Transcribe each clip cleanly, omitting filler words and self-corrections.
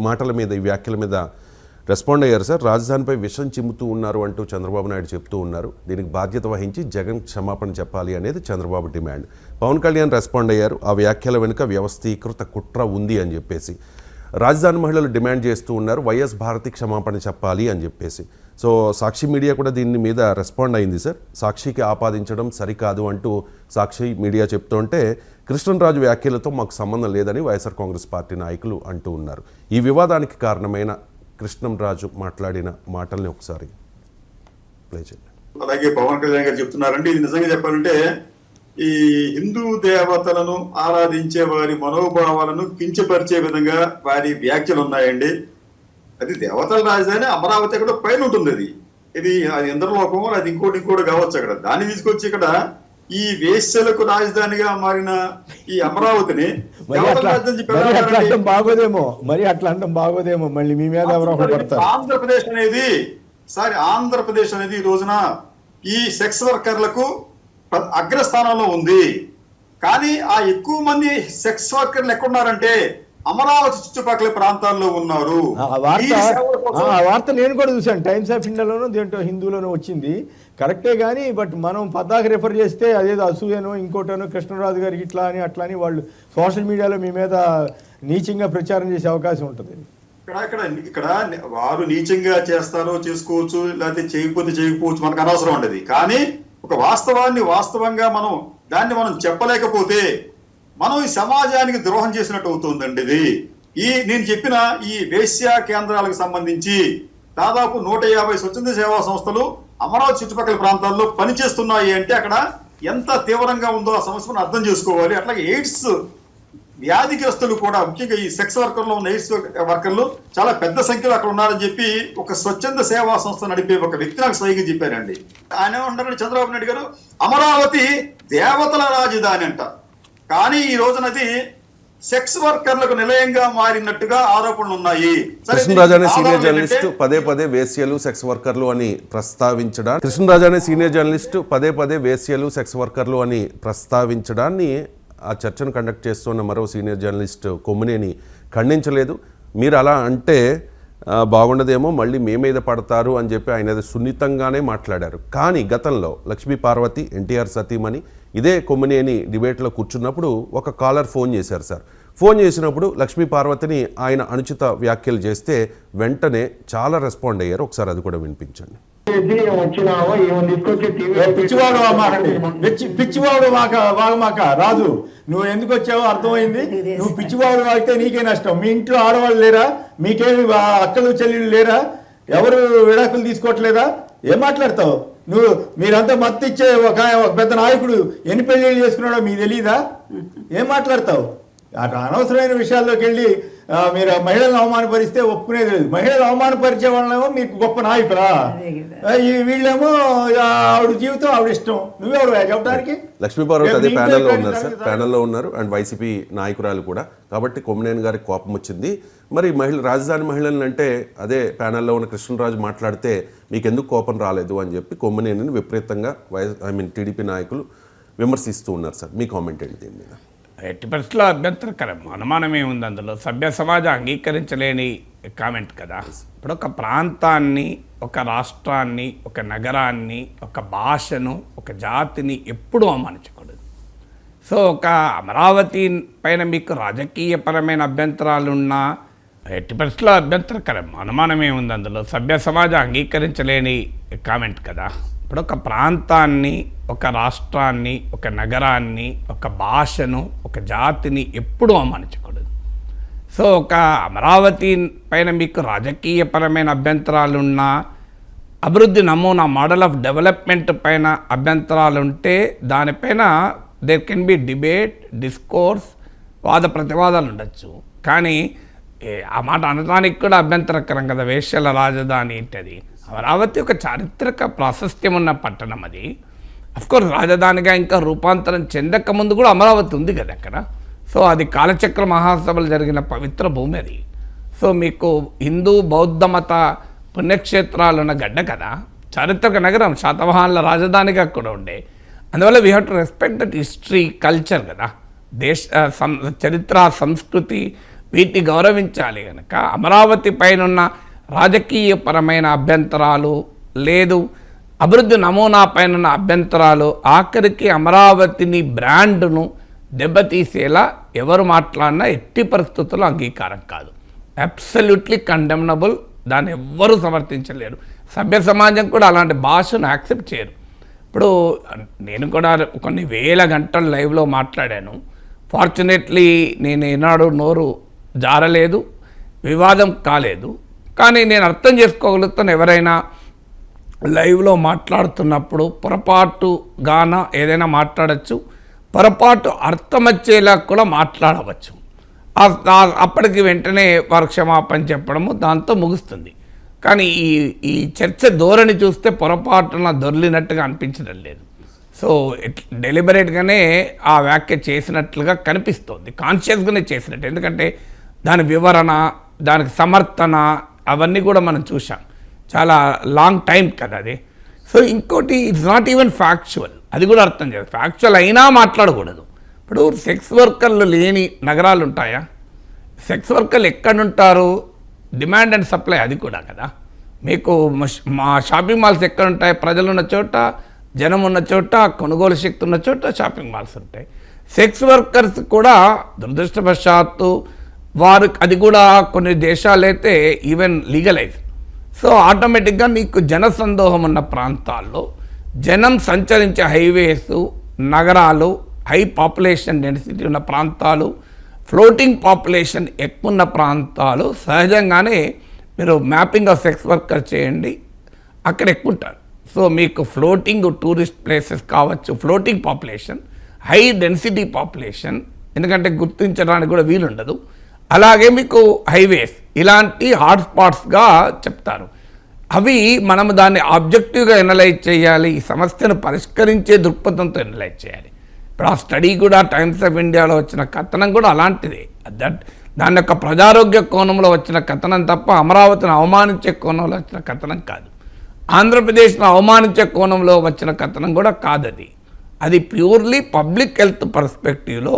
మాటల మీద, ఈ వ్యాఖ్యల మీద రెస్పాండ్ అయ్యారు సార్. రాజధానిపై విషం చిమ్ముతూ ఉన్నారు అంటూ చంద్రబాబు నాయుడు చెప్తూ ఉన్నారు. దీనికి బాధ్యత వహించి జగన్ క్షమాపణ చెప్పాలి అనేది చంద్రబాబు డిమాండ్. పవన్ కళ్యాణ్ రెస్పాండ్ అయ్యారు. ఆ వ్యాఖ్యల వెనుక వ్యవస్థీకృత కుట్ర ఉంది అని చెప్పేసి రాజధాని మహిళలు డిమాండ్ చేస్తూ ఉన్నారు. వైఎస్ భారతి క్షమాపణ చెప్పాలి అని చెప్పేసి. సో సాక్షి మీడియా కూడా దీని మీద రెస్పాండ్ అయింది సార్. సాక్షికి ఆపాదించడం సరికాదు అంటూ సాక్షి మీడియా చెప్తుంటే కృష్ణరాజు వ్యాఖ్యలతో మాకు సంబంధం లేదని వైఎస్ఆర్ కాంగ్రెస్ పార్టీ నాయకులు అంటూ ఉన్నారు. ఈ వివాదానికి కారణమైన కృష్ణంరాజు మాట్లాడిన మాటల్ని ఒకసారి ప్లే చేయండి. అలాగే పవన్ కళ్యాణ్ గారు చెప్తున్నారండి, ఇది నిజంగా చెప్పాలంటే ఈ హిందూ దేవతలను ఆరాధించే వారి మనోభావాలను కించపరిచే విధంగా వారి వ్యాఖ్యలు ఉన్నాయండి. అది దేవతల రాజధాని అమరావతి కూడా పైన ఉంటుంది. ఇది ఇంద్రలోకం, అది ఇంకోటి కావచ్చు. అక్కడ దాన్ని తీసుకొచ్చి ఇక్కడ ఈ వేశ్యలకు రాజధానిగా మారిన ఈ అమరావతిని బాగోదేమో, మరి అట్లా అంటాం బాగోదేమో. మళ్ళీ మీ మీద ఆంధ్రప్రదేశ్ అనేది ఈ రోజున ఈ సెక్స్ వర్కర్లకు అగ్రస్థానంలో ఉంది. కానీ ఆ ఎక్కువ మంది సెక్స్ వర్కర్లు ఎక్కడున్నారంటే అమరావతి చుట్టుపక్కల ప్రాంతాల్లో ఉన్నారు. ఆ వార్త నేను కూడా చూశాను. టైమ్స్ ఆఫ్ ఇండియాలోనూ దేంట్లో హిందూలోనూ వచ్చింది, కరెక్టే. కానీ బట్ మనం పద్దాకి రెఫర్ చేస్తే అదేదో అసూయనో ఇంకోటనో కృష్ణరాజు గారికి ఇట్లా అని అట్లా అని వాళ్ళు సోషల్ మీడియాలో మీ మీద నీచంగా ప్రచారం చేసే అవకాశం ఉంటుంది. ఇక్కడ వారు నీచంగా చేస్తారో చేసుకోవచ్చు, లేకపోతే చేయకపోవచ్చు, మనకు అనవసరం ఉండదు. కానీ ఒక వాస్తవంగా దాన్ని మనం చెప్పలేకపోతే మనం ఈ సమాజానికి ద్రోహం చేసినట్టు అవుతుందండి. నేను చెప్పిన ఈ వేశ్య కేంద్రాలకు సంబంధించి దాదాపు 150 స్వచ్ఛంద సేవా సంస్థలు అమరావతి చుట్టుపక్కల ప్రాంతాల్లో పనిచేస్తున్నాయి అంటే అక్కడ ఎంత తీవ్రంగా ఉందో ఆ సమస్యను అర్థం చేసుకోవాలి. అట్లాగే ఎయిడ్స్ వ్యాధిగ్రస్తులు కూడా, ముఖ్యంగా ఈ సెక్స్ వర్కర్లో ఉన్న ఎయిడ్స్ వర్కర్లు చాలా పెద్ద సంఖ్యలో అక్కడ ఉన్నారని చెప్పి ఒక స్వచ్ఛంద సేవా సంస్థ నడిపే ఒక వ్యక్తి నాకు స్వయంగా చెప్పారండి. ఆయన ఏమంటారంటే చంద్రబాబు నాయుడు గారు అమరావతి దేవతల రాజధాని అంట, కానీ ఈ రోజునది సెక్స్ వర్కర్లకు నిలయంగా మారినట్టుగా ఆరోపణలు ఉన్నాయి. కృష్ణరాజు అనే సీనియర్ జర్నలిస్ట్ పదే వేశ్యలు సెక్స్ వర్కర్లు అని ప్రస్తావించడాన్ని ఆ చర్చను కండక్ట్ చేస్తున్న మరో సీనియర్ జర్నలిస్ట్ కొమ్మినేని ఖండించలేదు. మీరు అలా అంటే బాగుండదేమో, మళ్ళీ మీ మీద పడతారు అని చెప్పి ఆయన సున్నితంగానే మాట్లాడారు. కానీ గతంలో లక్ష్మీ పార్వతి, ఎన్టీఆర్ సతీమణి ఇదే కొమ్మినేని డిబేట్లో కూర్చున్నప్పుడు ఒక కాలర్ ఫోన్ చేశారు సార్. ఫోన్ చేసినప్పుడు లక్ష్మీ పార్వతిని ఆయన అనుచిత వ్యాఖ్యలు చేస్తే వెంటనే చాలా రెస్పాండ్ అయ్యారు. ఒకసారి అది కూడా వినిపించండి. పిచ్చివాడు మాక రాజు, నువ్వు ఎందుకు వచ్చావో అర్థమైంది. నువ్వు పిచ్చివాడు వాగితే నీకే నష్టం. మీ ఇంట్లో ఆడవాళ్ళు లేరా? మీకేమి అక్కలు చెల్లెళ్ళు లేరా? ఎవరు విడాకులు తీసుకోవట్లేదా? ఏం మాట్లాడతావు నువ్వు? మీరంతా మత్తు ఇచ్చే ఒక పెద్ద నాయకుడు ఎన్ని పెళ్లిళ్ళు చేసుకున్నాడో మీకు తెలీదా? ఏం మాట్లాడతావు? అనవసరమైన విషయాల్లోకి వెళ్ళి మీరు మహిళలను అవమానపరిస్తే ఒప్పుకునేది లేదు. మహిళలు అవమానపరిచే వాళ్ళేమో మీకు గొప్ప నాయకురా, వీళ్ళేమో ఆవిడ జీవితం ఆవిడ ఇష్టం, నువ్వెవడు చెప్పడానికి? లక్ష్మీ పార్వతి అదే ప్యానెల్లో ఉన్నారు సార్, ప్యానెల్లో ఉన్నారు. అండ్ వైసీపీ నాయకురాలు కూడా. కాబట్టి కొమ్మినేని గారికి కోపం వచ్చింది. మరి రాజధాని మహిళలను అంటే అదే ప్యానెల్లో ఉన్న కృష్ణరాజు మాట్లాడితే మీకు ఎందుకు కోపం రాలేదు అని చెప్పి కొమ్మినేనిని విపరీతంగా టీడీపీ నాయకులు విమర్శిస్తూ ఉన్నారు సార్. మీ కామెంట్ ఏంటి దీని మీద? ఎట్టి పరిస్థితుల్లో అభ్యంతరకరం, అనుమానమే ఉంది అందులో. సభ్య సమాజం అంగీకరించలేని కామెంట్ కదా. ఇప్పుడు ఒక ప్రాంతాన్ని, ఒక రాష్ట్రాన్ని, ఒక నగరాన్ని, ఒక భాషను, ఒక జాతిని ఎప్పుడూ అవమానించకూడదు. సో ఒక అమరావతి పైన మీకు రాజకీయపరమైన అభ్యంతరాలున్నా ఎట్టి పరిస్థితుల్లో అభ్యంతరకరం, అనుమానమే ఉంది అందులో. సభ్య సమాజం అంగీకరించలేని కామెంట్ కదా. ఇప్పుడు ఒక ప్రాంతాన్ని, ఒక రాష్ట్రాన్ని, ఒక నగరాన్ని, ఒక భాషను, ఒక జాతిని ఎప్పుడూ అవమానించకూడదు. సో ఒక అమరావతి పైన మీకు రాజకీయపరమైన అభ్యంతరాలున్నా, అభివృద్ధి నమూనా మోడల్ ఆఫ్ డెవలప్మెంట్ పైన అభ్యంతరాలుంటే దానిపైన there can be debate, discourse, వాద ప్రతివాదాలు ఉండొచ్చు. కానీ ఆ మాట అనడానికి కూడా అభ్యంతరకరం కదా. వేశ్యల రాజధాని ఏంటది? అమరావతి ఒక చారిత్రక ప్రాశస్త్యం ఉన్న పట్టణం. అది అఫ్కోర్స్ రాజధానిగా ఇంకా రూపాంతరం చెందక ముందు కూడా అమరావతి ఉంది కదా అక్కడ. సో అది కాలచక్ర మహాసభలు జరిగిన పవిత్ర భూమి అది. సో మీకు హిందూ బౌద్ధ మత పుణ్యక్షేత్రాలు ఉన్న గడ్డ కదా, చారిత్రక నగరం, శాతవాహనుల రాజధానిగా కూడా ఉండే. అందువల్ల we have to respect that history, culture కదా. చరిత్ర, సంస్కృతి, వీటిని గౌరవించాలి కనుక అమరావతి పైన ఉన్న రాజకీయపరమైన అభ్యంతరాలు లేదు, అభివృద్ధి నమూనా పైన ఉన్న అభ్యంతరాలు, ఆఖరికి అమరావతిని బ్రాండ్ను దెబ్బతీసేలా ఎవరు మాట్లాడినా ఎట్టి పరిస్థితుల్లో అంగీకారం కాదు. Absolutely condemnable. దాన్ని ఎవ్వరూ సమర్థించలేరు. సభ్య సమాజం కూడా అలాంటి భాషను యాక్సెప్ట్ చేయరు. ఇప్పుడు నేను కూడా కొన్ని వేల గంటలు లైవ్లో మాట్లాడాను. ఫార్చునేట్లీ నేను ఏనాడు నోరు జారలేదు, వివాదం కాలేదు. కానీ నేను అర్థం చేసుకోగలుగుతాను, ఎవరైనా లైవ్లో మాట్లాడుతున్నప్పుడు పొరపాటుగాన ఏదైనా మాట్లాడచ్చు, పొరపాటు అర్థం వచ్చేలా కూడా మాట్లాడవచ్చు. అప్పటికి వెంటనే వారు క్షమాపణ చెప్పడము దాంతో ముగుస్తుంది. కానీ ఈ చర్చ ధోరణి చూస్తే పొరపాటున దొర్లినట్టుగా అనిపించడం లేదు. సో డెలిబరేట్గానే ఆ వ్యాఖ్య చేసినట్లుగా కనిపిస్తోంది, కాన్షియస్గానే చేసినట్టు. ఎందుకంటే దాని వివరణ, దానికి సమర్థన అవన్నీ కూడా మనం చూసాం. చాలా లాంగ్ టైం కదా అది. సో ఇంకోటి, ఇట్స్ నాట్ ఈవెన్ ఫ్యాక్చువల్. అది కూడా అర్థం చేయాలి. ఫ్యాక్చువల్ అయినా మాట్లాడకూడదు. ఇప్పుడు సెక్స్ వర్కర్లు లేని నగరాలు ఉంటాయా? సెక్స్ వర్కర్లు ఎక్కడుంటారు? డిమాండ్ అండ్ సప్లై అది కూడా కదా. మీకు మా షాపింగ్ మాల్స్ ఎక్కడుంటాయి? ప్రజలు ఉన్న చోట, జనం ఉన్న చోట, కొనుగోలు శక్తి ఉన్న చోట షాపింగ్ మాల్స్ ఉంటాయి. సెక్స్ వర్కర్స్ కూడా దురదృష్టవశాత్తు వారు అది కూడా కొన్ని దేశాలైతే ఈవెన్ లీగలైజ్. సో ఆటోమేటిక్గా నీకు జనసందోహం ఉన్న ప్రాంతాల్లో, జనం సంచరించే హైవేస్, నగరాలు, హై పాపులేషన్ డెన్సిటీ ఉన్న ప్రాంతాలు, ఫ్లోటింగ్ పాపులేషన్ ఎక్కువ ఉన్న ప్రాంతాలు సహజంగానే మీరు మ్యాపింగ్ ఆఫ్ సెక్స్ వర్కర్ చేయండి, అక్కడ ఎక్కువ ఉంటారు. సో మీకు ఫ్లోటింగ్ టూరిస్ట్ ప్లేసెస్ కావచ్చు, floating population, high density population, ఎందుకంటే గుర్తించడానికి కూడా వీలుండదు. అలాగే మీకు హైవేస్ ఇలాంటి హాట్స్పాట్స్గా చెప్తారు. అవి మనము దాన్ని ఆబ్జెక్టివ్గా ఎనలైజ్ చేయాలి, ఈ సమస్యను పరిష్కరించే దృక్పథంతో ఎనలైజ్ చేయాలి. ఇప్పుడు ఆ స్టడీ కూడా టైమ్స్ ఆఫ్ ఇండియాలో వచ్చిన కథనం కూడా అలాంటిదే. దాని యొక్క ప్రజారోగ్య కోణంలో వచ్చిన కథనం తప్ప అమరావతిని అవమానించే కోణంలో వచ్చిన కథనం కాదు. ఆంధ్రప్రదేశ్ను అవమానించే కోణంలో వచ్చిన కథనం కూడా కాదది. అది ప్యూర్లీ పబ్లిక్ హెల్త్ పర్స్పెక్టివ్లో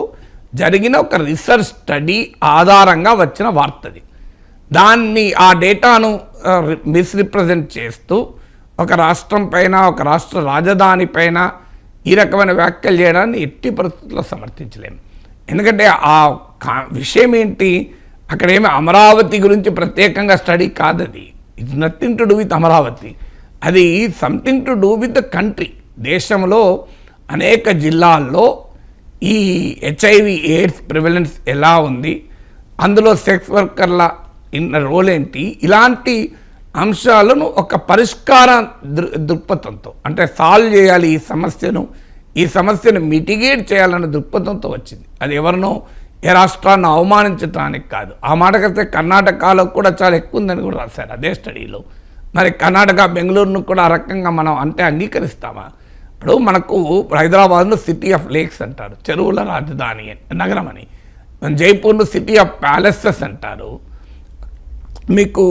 జరిగిన ఒక రీసెర్చ్ స్టడీ ఆధారంగా వచ్చిన వార్తది. దాన్ని ఆ డేటాను మిస్రిప్రజెంట్ చేస్తూ ఒక రాష్ట్రం పైన, ఒక రాష్ట్ర రాజధాని పైన ఈ రకమైన వ్యాఖ్యలు చేయడాన్ని ఎట్టి పరిస్థితుల్లో సమర్థించలేము. ఎందుకంటే ఆ విషయం ఏంటి, అక్కడేమి అమరావతి గురించి ప్రత్యేకంగా స్టడీ కాదది. It's nothing to do with Amaravati. అది something to do with the country. దేశంలో అనేక జిల్లాల్లో ఈ హెచ్ఐవి ఎయిడ్స్ ప్రివలెన్స్ ఎలా ఉంది, అందులో సెక్స్ వర్కర్ల రోల్ ఏంటి, ఇలాంటి అంశాలను ఒక పరిష్కార దృక్పథంతో, అంటే సాల్వ్ చేయాలి ఈ సమస్యను మిటిగేట్ చేయాలన్న దృక్పథంతో వచ్చింది. అది ఎవరినో ఏ రాష్ట్రాన్ని అవమానించడానికి కాదు. ఆ మాటకైతే కర్ణాటకలో కూడా చాలా ఎక్కువ ఉందని కూడా రాశారు అదే స్టడీలో. మరి కర్ణాటక, బెంగళూరును కూడా ఆ రకంగా మనం అంటే అంగీకరిస్తామా? ఇప్పుడు మనకు హైదరాబాద్ను సిటీ ఆఫ్ లేక్స్ అంటారు, చెరువుల రాజధాని నగరం అని. జైపూర్ను సిటీ ఆఫ్ ప్యాలెసెస్ అంటారు. మీకు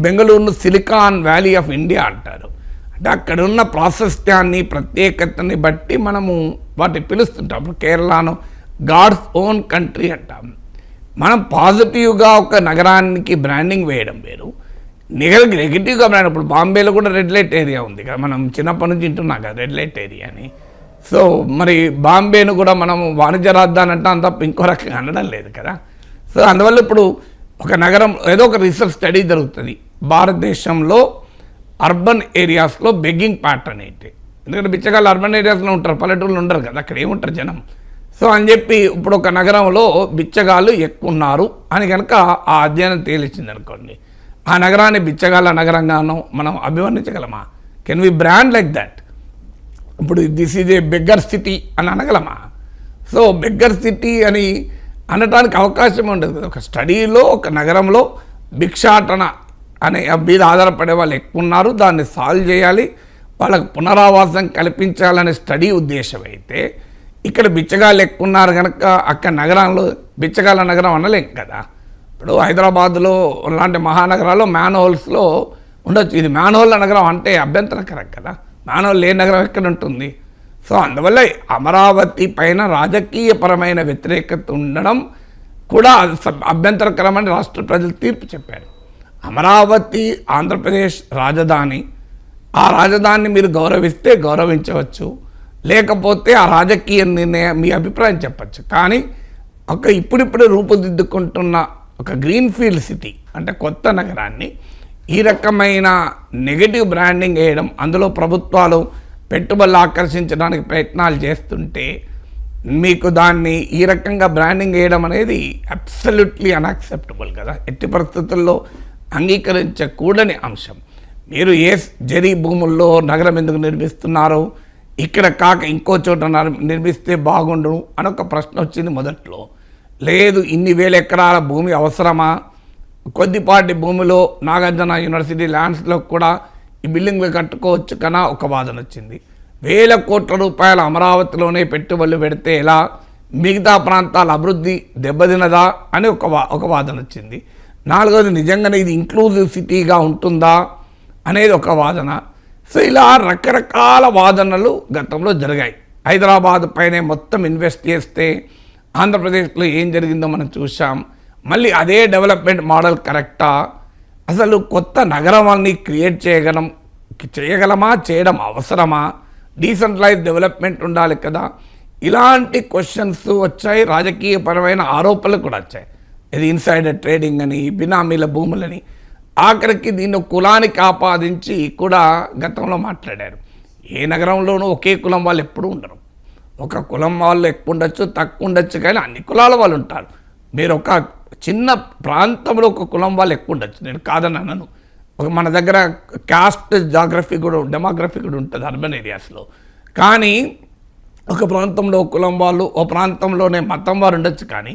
బెంగళూరును సిలికాన్ వ్యాలీ ఆఫ్ ఇండియా అంటారు. అంటే అక్కడ ఉన్న ప్రాశస్త్యాన్ని, ప్రత్యేకతని బట్టి మనము వాటిని పిలుస్తుంటాం. ఇప్పుడు కేరళను గాడ్స్ ఓన్ కంట్రీ అంటాం. మనం పాజిటివ్గా ఒక నగరానికి బ్రాండింగ్ వేయడం వేరు, నెగిటివ్గా బ్రాండ్. ఇప్పుడు బాంబేలో కూడా రెడ్ లైట్ ఏరియా ఉంది కదా, మనం చిన్నప్పటి నుంచి వింటున్నాం కదా రెడ్ లైట్ ఏరియా అని. సో మరి బాంబేను కూడా మనం వాణిజ్య రాజధాని అంటాం తప్ప ఇంకో రకంగా అనడం లేదు కదా. సో అందువల్ల ఇప్పుడు ఒక నగరం ఏదో ఒక రీసెర్చ్ స్టడీ జరుగుతుంది, భారతదేశంలో అర్బన్ ఏరియాస్లో బెగ్గింగ్ ప్యాటర్న్ ఏంటి. ఎందుకంటే బిచ్చగాళ్ళు అర్బన్ ఏరియాస్లో ఉంటారు, పల్లెటూళ్ళు ఉండరు కదా, అక్కడ ఏముంటారు జనం. సో అని చెప్పి ఇప్పుడు ఒక నగరంలో బిచ్చగాళ్ళు ఎక్కువ ఉన్నారు అని కనుక ఆ అధ్యయనం తేలిచింది అనుకోండి, ఆ నగరాన్ని బిచ్చగాళ్ళ నగరంగానో మనం అభివర్ణించగలమా? Can we brand like that? ఇప్పుడు this is a beggar city అని అనగలమా? సో బెగ్గర్ సిటీ అని అనటానికి అవకాశం ఉండదు. ఒక స్టడీలో ఒక నగరంలో భిక్షాటన అనే మీద ఆధారపడే వాళ్ళు ఎక్కువ ఉన్నారు, దాన్ని సాల్వ్ చేయాలి, వాళ్ళకు పునరావాసం కల్పించాలనే స్టడీ ఉద్దేశం అయితే, ఇక్కడ బిచ్చగాళ్ళు ఎక్కువ ఉన్నారు కనుక అక్కడ నగరంలో బిచ్చగాళ్ళ నగరం అనలేం కదా. ఇప్పుడు హైదరాబాద్లో లాంటి మహానగరాల్లో మ్యాన్హోల్స్లో ఉండొచ్చు. ఇది మ్యాన్హోల్ నగరం అంటే అభ్యంతరకరం కదా, మ్యాన్హోల్ లేని నగరం ఎక్కడ ఉంటుంది? సో అందువల్ల అమరావతి పైన రాజకీయపరమైన వ్యతిరేకత ఉండడం కూడా అభ్యంతరకరమని రాష్ట్ర ప్రజలు తీర్పు చెప్పారు. అమరావతి ఆంధ్రప్రదేశ్ రాజధాని, ఆ రాజధానిని మీరు గౌరవిస్తే గౌరవించవచ్చు, లేకపోతే ఆ రాజకీయ నిర్ణయం మీ అభిప్రాయం చెప్పచ్చు. కానీ ఇప్పుడిప్పుడు రూపుదిద్దుకుంటున్న ఒక గ్రీన్ఫీల్డ్ సిటీ అంటే కొత్త నగరాన్ని ఈ రకమైన నెగటివ్ బ్రాండింగ్ వేయడం, అందులో ప్రభుత్వాలు పెట్టుబడులు ఆకర్షించడానికి ప్రయత్నాలు చేస్తుంటే మీకు దాన్ని ఈ రకంగా బ్రాండింగ్ వేయడం అనేది అబ్సల్యూట్లీ అన్యాక్సెప్టబుల్ కదా, ఎట్టి పరిస్థితుల్లో అంగీకరించకూడని అంశం. మీరు ఏ జరీ భూముల్లో నగరం ఎందుకు నిర్మిస్తున్నారు, ఇక్కడ కాక ఇంకో చోట నిర్మిస్తే బాగుండు అని ఒక ప్రశ్న వచ్చింది మొదట్లో. లేదు, ఇన్ని వేల ఎకరాల భూమి అవసరమా, కొద్దిపాటి భూమిలో నాగార్జున యూనివర్సిటీ ల్యాండ్స్లో కూడా ఈ బిల్డింగ్లు కట్టుకోవచ్చు కన్నా ఒక వాదన వచ్చింది. వేల కోట్ల రూపాయల అమరావతిలోనే పెట్టుబడులు పెడితే ఎలా, మిగతా ప్రాంతాల అభివృద్ధి దెబ్బతినదా అని ఒక వాదన వచ్చింది. నాలుగోది, నిజంగానే ఇది ఇంక్లూజివ్ సిటీగా ఉంటుందా అనేది ఒక వాదన. సో ఇలా రకరకాల వాదనలు గతంలో జరిగాయి. హైదరాబాద్ పైనే మొత్తం ఇన్వెస్ట్ చేస్తే ఆంధ్రప్రదేశ్లో ఏం జరిగిందో మనం చూసాం. మళ్ళీ అదే డెవలప్మెంట్ మోడల్ కరెక్టా, అసలు కొత్త నగరాన్ని క్రియేట్ చేయగలమా, చేయడం అవసరమా, డీసెంట్రలైజ్ డెవలప్మెంట్ ఉండాలి కదా, ఇలాంటి క్వశ్చన్స్ వచ్చాయి. రాజకీయపరమైన ఆరోపణలు కూడా వచ్చాయి. ఇది ఇన్సైడర్ ట్రేడింగ్ అని, బినామీల భూములని, ఆఖరికి దీన్ని కులానికి ఆపాదించి కూడా గతంలో మాట్లాడారు. ఏ నగరంలోనూ ఒకే కులం వాళ్ళు ఎప్పుడూ ఉండరు. ఒక కులం వాళ్ళు ఎక్కువ ఉండొచ్చు, తక్కువ ఉండొచ్చు, కానీ అన్ని కులాల వాళ్ళు ఉంటారు. మీరు ఒక చిన్న ప్రాంతంలో ఒక కులం వాళ్ళు ఎక్కువ ఉండొచ్చు, నేను కాదని అనను. మన దగ్గర కాస్ట్ జాగ్రఫీ కూడా డెమోగ్రఫీ కూడా ఉంటుంది అర్బన్ ఏరియాస్లో. కానీ ఒక ప్రాంతంలో కులం వాళ్ళు, ఒక ప్రాంతంలోనే మతం వారు ఉండొచ్చు, కానీ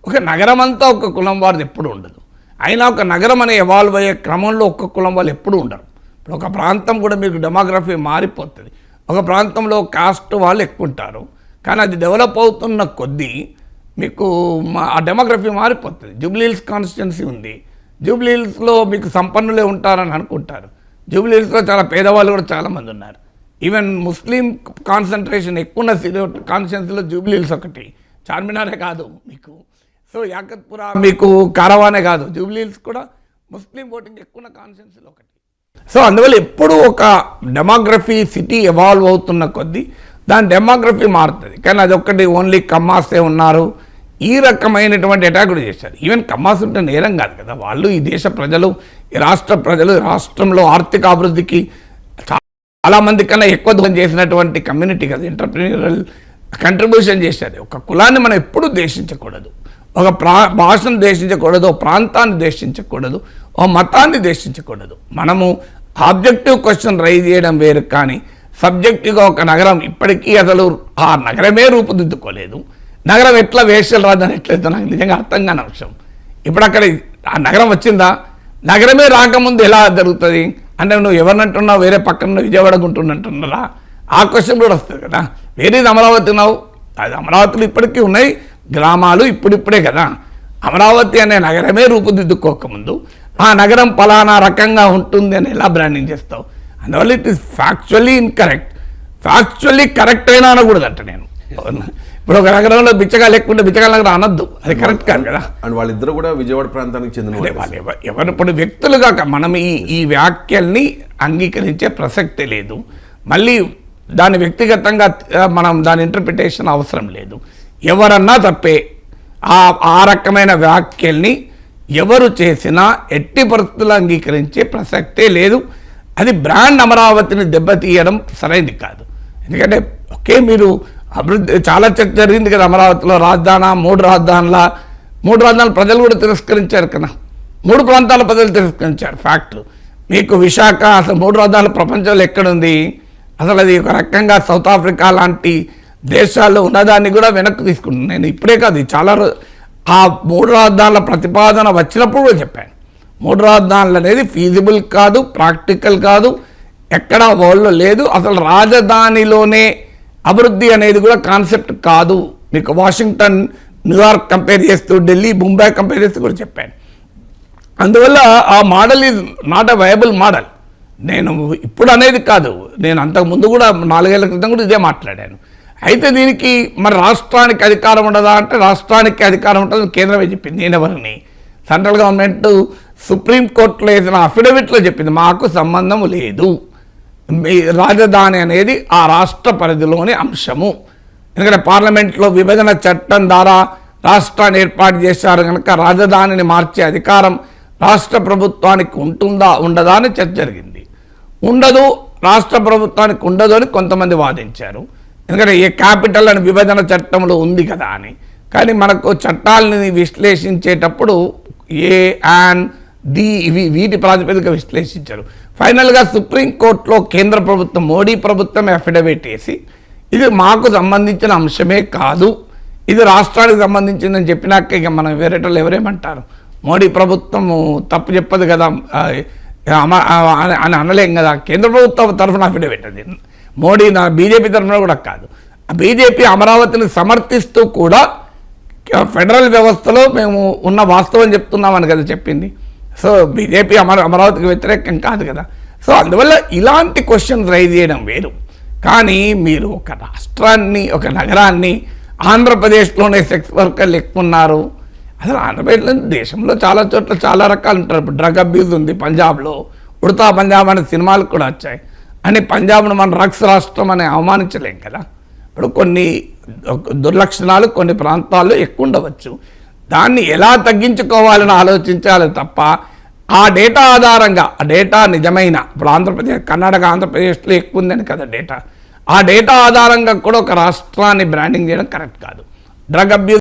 ఒక నగరం అంతా ఒక కులం వారిది ఎప్పుడు ఉండదు. అయినా ఒక నగరం అనే ఎవాల్వ్ అయ్యే క్రమంలో ఒక్క కులం వాళ్ళు ఎప్పుడూ ఉండరు. ఇప్పుడు ఒక ప్రాంతం కూడా మీకు డెమోగ్రఫీ మారిపోతుంది. ఒక ప్రాంతంలో కాస్ట్ వాళ్ళు ఎక్కువ ఉంటారు, కానీ అది డెవలప్ అవుతున్న కొద్దీ మీకు ఆ డెమోగ్రఫీ మారిపోతుంది. జూబ్లీహిల్స్ కాన్స్టిట్యున్సీ ఉంది, జూబ్లీహిల్స్లో మీకు సంపన్నులే ఉంటారని అనుకుంటారు. జూబ్లీహిల్స్లో చాలా పేదవాళ్ళు కూడా చాలామంది ఉన్నారు. ఈవెన్ ముస్లిం కాన్సన్ట్రేషన్ ఎక్కువ ఉన్న కాన్స్టిట్యున్సీలో జూబ్లీహిల్స్ ఒకటి, చార్మినారే కాదు మీకు, సో యాకత్పురా మీకు కారవానే కాదు, జూబ్లీహిల్స్ కూడా ముస్లిం ఓటింగ్ ఎక్కువ ఉన్న కాన్స్టిట్యున్సీలో ఒకటి. సో అందువల్ల ఎప్పుడూ ఒక డెమోగ్రఫీ సిటీ ఎవాల్వ్ అవుతున్న కొద్దీ దాని డెమోగ్రఫీ మారుతుంది. కానీ అదొక్కటి ఓన్లీ కమ్మాసే ఉన్నారు, ఈ రకమైనటువంటి అటాక్ కూడా చేశారు. ఈవెన్ కమ్మాస్ ఉంటే నేరం కాదు కదా, వాళ్ళు ఈ దేశ ప్రజలు, ఈ రాష్ట్ర ప్రజలు, రాష్ట్రంలో ఆర్థిక అభివృద్ధికి చాలామంది కన్నా ఎక్కువ దూరం చేసినటువంటి కమ్యూనిటీ కదా, ఎంటర్ప్రీనియరల్ కంట్రిబ్యూషన్ చేశారు. ఒక కులాన్ని మనం ఎప్పుడూ ద్వేషించకూడదు, ఒక భాషను ద్వేషించకూడదు, ఒక ప్రాంతాన్ని ద్వేషించకూడదు, ఒక మతాన్ని ద్వేషించకూడదు. మనము ఆబ్జెక్టివ్ క్వశ్చన్ రైజ్ చేయడం వేరు, కానీ సబ్జెక్టివ్గా ఒక నగరం ఇప్పటికీ అసలు ఆ నగరమే రూపుదిద్దుకోలేదు. నగరం ఎట్లా వేషాలు రాదని ఎట్లయితే నాకు నిజంగా అర్థం కాని అంశం. ఇప్పుడు అక్కడ ఆ నగరం వచ్చిందా, నగరమే రాకముందు ఎలా జరుగుతుంది అంటే నువ్వు ఎవరినంటున్నావు, వేరే పక్కన విజయవాడ గుంటుందంటున్నారా, ఆ క్వశ్చన్ కూడా వస్తుంది కదా. వేరేది అమరావతి ఉన్నావు, అది అమరావతిలో ఇప్పటికీ ఉన్నాయి గ్రామాలు, ఇప్పుడిప్పుడే కదా. అమరావతి అనే నగరమే రూపుదిద్దుకోకముందు ఆ నగరం పలానా రకంగా ఉంటుంది అని ఎలా బ్రాండింగ్ చేస్తావు? అందువల్ల it is factually incorrect. Factually correct అయినా అనకూడదంట నేను. ఇప్పుడు ఒక నగరంలో బిచ్చగాలు లేకుంటే బిచ్చగాల నగరం అనొద్దు, అది కరెక్ట్ కాదు కదా. అండ్ వాళ్ళిద్దరు కూడా విజయవాడ ప్రాంతానికి చెందిన ఎవరు ఇప్పుడు వ్యక్తులుగా మనం ఈ వ్యాఖ్యల్ని అంగీకరించే ప్రసక్తే లేదు. మళ్ళీ దాని వ్యక్తిగతంగా మనం దాని ఇంటర్ప్రిటేషన్ అవసరం లేదు. ఎవరన్నా తప్పే, ఆ రకమైన వ్యాఖ్యల్ని ఎవరు చేసినా ఎట్టి పరిస్థితుల్లో అంగీకరించే ప్రసక్తే లేదు. అది బ్రాండ్ అమరావతిని దెబ్బతీయడం సరైనది కాదు. ఎందుకంటే ఒకే మీరు అభివృద్ధి చాలా చర్చ జరిగింది కదా అమరావతిలో, రాజధాని, మూడు రాజధానులు ప్రజలు కూడా తిరస్కరించారు కదా, 3 ప్రాంతాల ప్రజలు తిరస్కరించారు. ఫ్యాక్ట్ మీకు విశాఖ అసలు 3 రాజధానులు ప్రపంచంలో ఎక్కడుంది, అసలు అది ఒక రకంగా సౌత్ ఆఫ్రికా లాంటి దేశాల్లో ఉన్నదాన్ని కూడా వెనక్కి తీసుకుంటున్నాను. నేను ఇప్పుడే కాదు, చాలా ఆ 3 రాజధానుల ప్రతిపాదన వచ్చినప్పుడు కూడా చెప్పాను. 3 రాజధానులు అనేది ఫీజిబుల్ కాదు, ప్రాక్టికల్ కాదు, ఎక్కడా వరల్డ్లో లేదు. అసలు రాజధానిలోనే అభివృద్ధి అనేది కూడా కాన్సెప్ట్ కాదు. మీకు వాషింగ్టన్, న్యూయార్క్ కంపేర్ చేస్తూ, ఢిల్లీ, ముంబై కంపేర్ చేస్తూ కూడా చెప్పాను. అందువల్ల ఆ model is not a viable model. నేను ఇప్పుడు అనేది కాదు, నేను అంతకుముందు కూడా 4 ఏళ్ల క్రితం కూడా ఇదే మాట్లాడాను. అయితే దీనికి మరి రాష్ట్రానికి అధికారం ఉండదా అంటే రాష్ట్రానికి అధికారం ఉంటుందని కేంద్రమే చెప్పింది. నేనెవరిని? సెంట్రల్ గవర్నమెంట్ సుప్రీంకోర్టులో వేసిన అఫిడవిట్లో చెప్పింది మాకు సంబంధం లేదు, మీ రాజధాని అనేది ఆ రాష్ట్ర పరిధిలోని అంశము. ఎందుకంటే పార్లమెంట్లో విభజన చట్టం ద్వారా రాష్ట్రాన్ని ఏర్పాటు చేశారు కనుక రాజధానిని మార్చే అధికారం రాష్ట్ర ప్రభుత్వానికి ఉంటుందా ఉండదా అని చర్చ జరిగింది. ఉండదు, రాష్ట్ర ప్రభుత్వానికి ఉండదు అని కొంతమంది వాదించారు. ఎందుకంటే ఏ క్యాపిటల్ అని విభజన చట్టంలో ఉంది కదా అని. కానీ మనకు చట్టాలని విశ్లేషించేటప్పుడు ఏ అండ్ ది వీటి ప్రాతిపదిక విశ్లేషించారు. ఫైనల్గా సుప్రీంకోర్టులో కేంద్ర ప్రభుత్వం మోడీ ప్రభుత్వమే అఫిడవిట్ వేసి ఇది మాకు సంబంధించిన అంశమే కాదు, ఇది రాష్ట్రానికి సంబంధించిందని చెప్పినాక ఇక మనం వేరేటోళ్ళు ఎవరేమంటారు? మోడీ ప్రభుత్వము తప్పు చెప్పదు కదా అని అనలేం కదా. కేంద్ర ప్రభుత్వం తరఫున అఫిడవిట్ అది, మోడీ బీజేపీ తరఫున కూడా కాదు. బీజేపీ అమరావతిని సమర్థిస్తూ కూడా ఫెడరల్ వ్యవస్థలో మేము ఉన్న వాస్తవం చెప్తున్నామని కదా చెప్పింది. సో బీజేపీ అమరావతికి వ్యతిరేకం కాదు కదా. సో అందువల్ల ఇలాంటి క్వశ్చన్స్ రైజ్ చేయడం వేరు. కానీ మీరు ఒక రాష్ట్రాన్ని, ఒక నగరాన్ని ఆంధ్రప్రదేశ్లోనే సెక్స్ వర్కర్లు ఎక్కువ ఉన్నారు, అసలు ఆంధ్రప్రదేశ్లో దేశంలో చాలా చోట్ల చాలా రకాలు ఉంటారు. ఇప్పుడు డ్రగ్ అబ్యూజ్ ఉంది పంజాబ్లో, ఉడతా పంజాబ్ అనే సినిమాలు కూడా వచ్చాయి. అని పంజాబ్ను మనం డ్రగ్స్ రాష్ట్రం అని అవమానించలేం కదా. ఇప్పుడు కొన్ని దుర్లక్షణాలు కొన్ని ప్రాంతాల్లో ఎక్కువ ఉండవచ్చు, దాన్ని ఎలా తగ్గించుకోవాలని ఆలోచించాలి తప్ప ఆ డేటా ఆధారంగా, ఆ డేటా నిజమైన ఇప్పుడు ఆంధ్రప్రదేశ్ కర్ణాటక ఆంధ్రప్రదేశ్లో ఎక్కువ ఉందని కదా డేటా, ఆ డేటా ఆధారంగా కూడా ఒక రాష్ట్రాన్ని బ్రాండింగ్ చేయడం కరెక్ట్ కాదు. Drug abuse